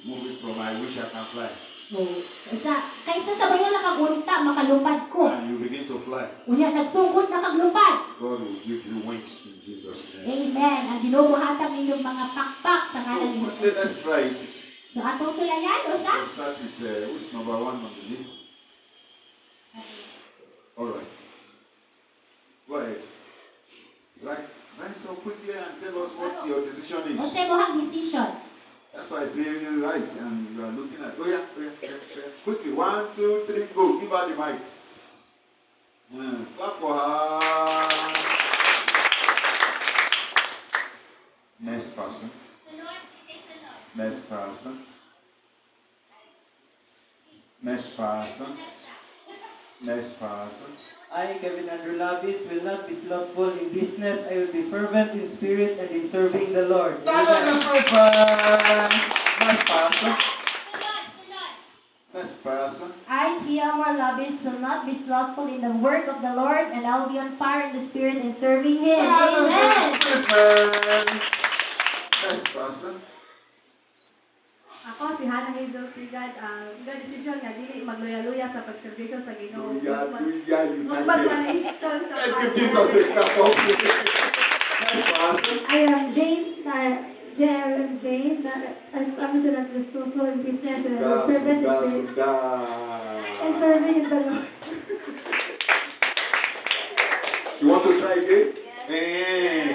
move it from I wish I can fly. Kaysa sabayan na kagunta, makalupad ko. And you begin to fly. Unya, nagsugod na kaglupad. God will give you wings in Jesus' name. Amen. Ang ginubuhatag ninyong mga pakpak sa ngalan ni Okay, Jesus. let's try it. So, atong sulayan, o sa? Let's start with who's number 1 on the list. Alright. Go ahead. Write so quickly and tell us what your decision is. O sa mo ang decision. That's why I say you right and you are looking at. Oh yeah. Quickly, 1, 2, 3, go. Give her the mic. Clap for her. Next person. Next person. Next person. Next person. I, Kevin Andrew Labis, will not be slothful in business. I will be fervent in spirit and in serving the Lord. Next person. Next person. I, Kiamar Labis, will not be slothful in the work of the Lord, and I will be on fire in the Spirit and serving Him. Amen! Next person. Ako, si Hannah Hazel Sigad, ang decision nga dili magluya-luya sa pagserbisyo sa Ginoo. Luya, you thank you. Magpanahiston sa Let's give Jesus a clap of Next person. I am James, James, I'm commissioned as the social in business and servant in spirit and serving in the Lord. You want to try again? Hey.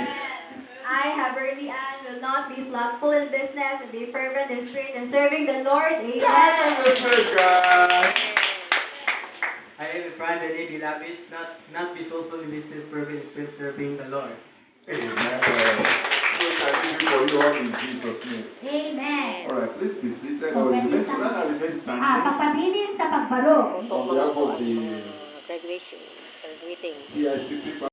I, Haverly Ann, will not be slothful in business and be fervent in spirit and serving the Lord. Amen. I am Brandon A. Labis, not be slothful in business, fervent in spirit, serving the Lord. Amen. So thank you for you all in Jesus' name. Amen. Alright, please be seated. So, Or pwede remain sa- remain standing. papabilin sa pagbaro. On behalf of the graduation or greeting. PICP